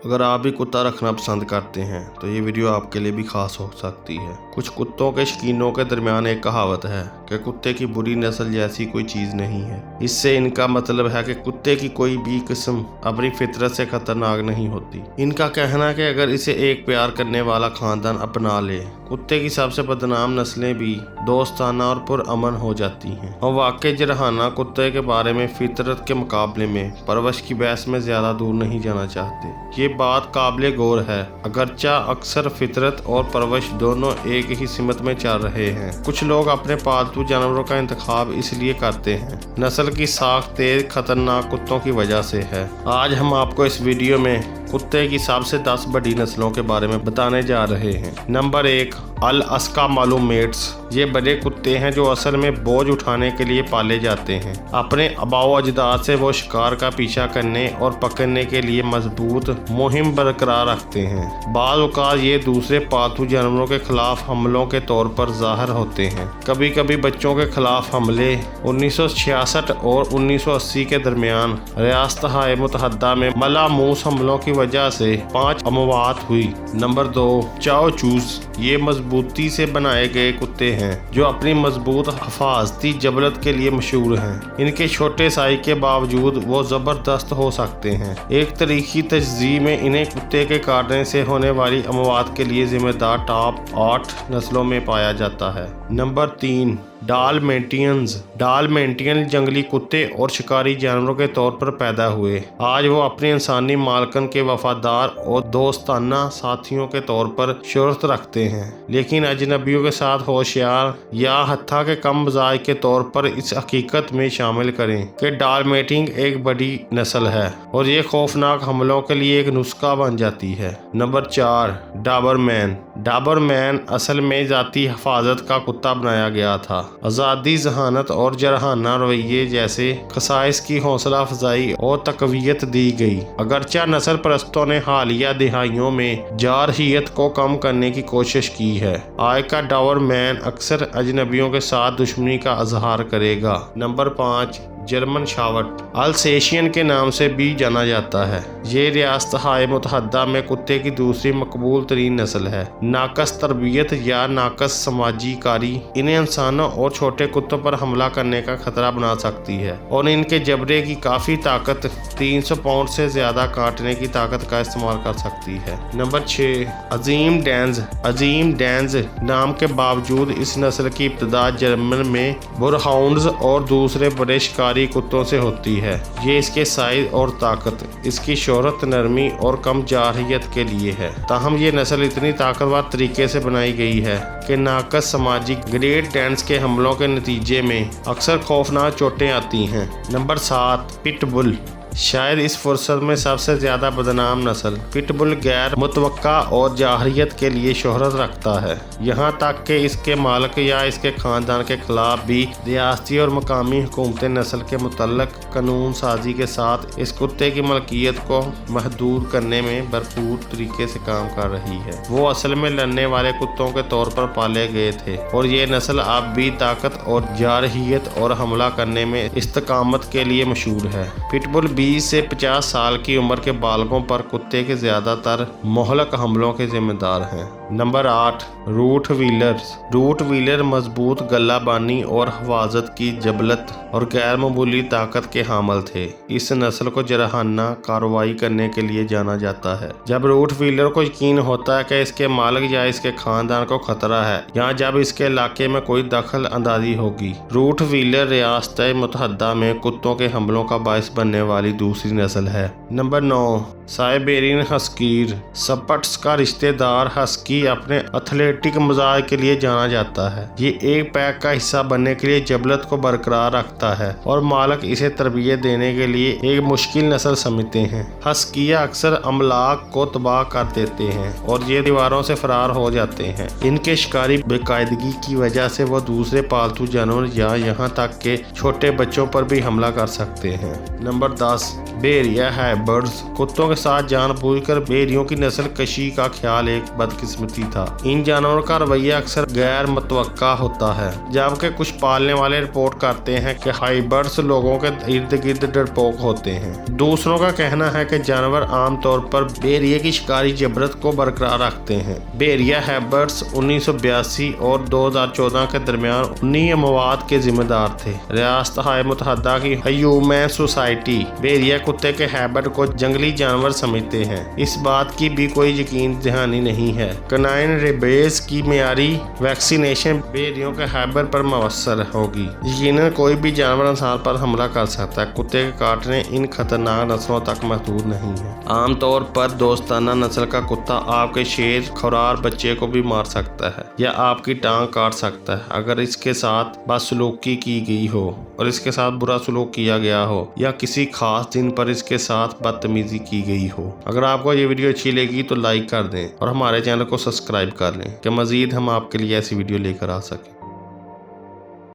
अगर आप भी कुत्ता रखना पसंद करते हैं तो ये वीडियो आपके लिए भी खास हो सकती है। कुछ कुत्तों के शौकीनों के दरमियान एक कहावत है कि कुत्ते की बुरी नस्ल जैसी कोई चीज़ नहीं है। इससे इनका मतलब है कि कुत्ते की कोई भी किस्म अपनी फितरत से खतरनाक नहीं होती। इनका कहना है कि अगर इसे एक प्यार करने वाला खानदान अपना ले, कुत्ते की सबसे बदनाम नस्लें भी दोस्ताना और पुरअमन हो जाती हैं। और वाकई जरहाना कुत्ते के बारे में फितरत के मुकाबले में परवरिश की बहस में ज़्यादा दूर नहीं जाना चाहते। ये बात काबिल गौर है, अगरचा अक्सर फितरत और परवरिश दोनों एक ही सिमत में चल रहे हैं। कुछ लोग अपने पालतू जानवरों का इंतखाब इसलिए करते हैं नस्ल की साख तेज खतरनाक कुत्तों की वजह से है। आज हम आपको इस वीडियो में कुत्ते की सबसे 10 बड़ी नस्लों के बारे में बताने जा रहे हैं। नंबर 1, अल अस्का मालूमेट्स। ये बड़े कुत्ते हैं जो असल में बोझ उठाने के लिए पाले जाते हैं। अपने आबाओ अजदाद से वो शिकार का पीछा करने और पकड़ने के लिए मजबूत मुहिम बरकरार रखते हैं। बाज़ औक़ात ये दूसरे पालतू जानवरों के खिलाफ हमलों के तौर पर ज़ाहिर होते हैं। कभी कभी बच्चों के खिलाफ हमले 1966 और 1980 के दरमियान रियासत-ए मुत्तहदा में मलामूस हमलों की वजह से 5 अमवात हुई। नंबर 2, चाओ चूज़। ये मजबूती से बनाए गए कुत्ते हैं जो अपनी मजबूत हिफाजती जबलत के लिए मशहूर हैं। इनके छोटे साइज के बावजूद वो ज़बरदस्त हो सकते हैं। एक तारीखी तजज़िये में इन्हें कुत्ते के काटने से होने वाली अमवात के लिए जिम्मेदार टॉप 8 नस्लों में पाया जाता है। नंबर 3, डालमेटियंस। डालमेटियन जंगली कुत्ते और शिकारी जानवरों के तौर पर पैदा हुए। आज वो अपने इंसानी मालकन के वफादार और दोस्ताना साथियों के तौर पर शोहरत रखते हैं, लेकिन अजनबियों के साथ होशियार या हत्था के कम मिजाज के तौर पर इस हकीकत में शामिल करें कि डालमेटिंग एक बड़ी नस्ल है और ये खौफनाक हमलों के लिए एक नुस्खा बन जाती है। Number 4, Doberman. डाबरमैन असल में ज़ाती हिफाजत का कुत्ता बनाया गया था। आज़ादी, जहानत और जरहाना रवैये जैसे खसाइस की हौसला अफजाई और तकवीयत दी गई। अगरचा नस्ल परस्तों ने हालिया दिहाइयों में जारहियत को कम करने की कोशिश की है। आज का डाबरमैन अक्सर अजनबियों के साथ दुश्मनी का इजहार करेगा। Number 5, German Savart. अल्सेशियन के नाम से भी जाना जाता है। ये रियासत-ए मुत्तहदा में कुत्ते की दूसरी मकबूल तरीन नस्ल है। नाकस तरबियत या नाकस समाजी कारी इन्हें इंसानों और छोटे कुत्तों पर हमला करने का खतरा बना सकती है और इनके जबड़े की काफ़ी ताकत 300 पाउंड से ज़्यादा काटने की ताकत का इस्तेमाल कर सकती है। नंबर 6, अजीम डैंस। अजीम डैंस नाम के बावजूद इस नस्ल की इब्तिदा जर्मन में बुरहाउंड्स और दूसरे बड़े शिकारी कुत्तों से होती है। ये इसके साइज और ताकत, इसकी शोहरत नरमी और कम जारहियत के लिए है। ताहम ये नस्ल इतनी ताकतवर तरीके से बनाई गई है कि नाकस समाजी ग्रेट डैंस के हमलों के नतीजे में अक्सर खौफनाक चोटें आती हैं। Number 7, pitbull. शायद इस फुर्सत में सबसे ज़्यादा बदनाम नस्ल। पिटबुल गैर मुतवक्का और जाहरियत के लिए शोहरत रखता है, यहाँ तक कि इसके मालिक या इसके ख़ानदान के खिलाफ भी रियासती और मकामी हुकूमतें नस्ल के मुतल्लक कानून साजी के साथ इस कुत्ते की मलकियत को महदूद करने में भरपूर तरीके से काम कर रही है। वो असल में लड़ने वाले कुत्तों के तौर पर पाले गए थे और ये नस्ल अब भी ताकत और जारहियत और हमला करने में इस्तकामत के लिए मशहूर है। पिटबुल 20 से 50 साल की उम्र के बालगों पर कुत्ते के ज़्यादातर मोहलक हमलों के जिम्मेदार हैं। Number 8, Rottweilers. Rottweiler मजबूत गल्लाबानी और हिफाजत की जबलत और गैर मामूली ताकत के हामिल थे। इस नस्ल को जरहाना कार्रवाई करने के लिए जाना जाता है जब रूट व्हीलर को यकीन होता है कि इसके मालिक या इसके खानदान को खतरा है या जब इसके इलाके में कोई दखल अंदाजी होगी। रूट व्हीलर रियासत मुत्तहदा में कुत्तों के हमलों का बायस बनने वाली दूसरी नस्ल है। Number 9, Siberian हस्कीर। स्पट्स का रिश्तेदार हस्की अपने एथलेटिक मिजाज के लिए जाना जाता है। ये एक पैक का हिस्सा बनने के लिए जबलत को बरकरार रखता है और मालिक इसे तरबियत देने के लिए एक मुश्किल नस्ल समझते हैं। हस्किया अक्सर अमलाक को तबाह कर देते हैं और ये दीवारों से फरार हो जाते हैं। इनके शिकारी बेकायदगी की वजह से वो दूसरे पालतू जानवर या यहाँ तक के छोटे बच्चों पर भी हमला कर सकते हैं। नंबर 10, खास भेड़िया हैबर्ड्स कुत्तों के साथ जानबूझकर भेड़ियों की नस्ल कशी का ख्याल एक बदकिस्मती था। इन जानवरों का रवैया अक्सर गैर मुतवक्का होता है, जबकि कुछ पालने वाले रिपोर्ट करते हैं कि हैबर्ड्स लोगों के इर्द गिर्द डरपोक होते हैं। दूसरों का कहना है कि जानवर आमतौर पर भेड़िए की शिकारी जबरत को बरकरार रखते हैं। भेड़िया हैबर्ड्स 1982 और 2014 के दरमियान उन्हीं मवाद के जिम्मेदार थे। रियासत मुत्तहदा की ह्यूमन सोसाइटी भेड़िया कुत्ते के हैबिट को जंगली जानवर समझते हैं। इस बात की भी कोई यकीन दहानी नहीं है। कैनाइन रेबीज की मियारी वैक्सीनेशन भेड़ियों के हैबिट पर मुअस्सर होगी। यकीनन कोई भी जानवर इंसान पर हमला कर सकता है। कुत्ते के काटने इन खतरनाक नस्लों तक महदूद नहीं है। आमतौर पर दोस्ताना नस्ल का कुत्ता आपके शेर खुरार बच्चे को भी मार सकता है या आपकी टांग काट सकता है अगर इसके साथ बदसलूकी की गई हो और इसके साथ बुरा सलूक किया गया हो या किसी खास दिन पर इसके साथ बदतमीजी की गई हो। अगर आपको ये वीडियो अच्छी लगी तो लाइक कर दें और हमारे चैनल को सब्सक्राइब कर लें कि मजीद हम आपके लिए ऐसी वीडियो लेकर आ सकें।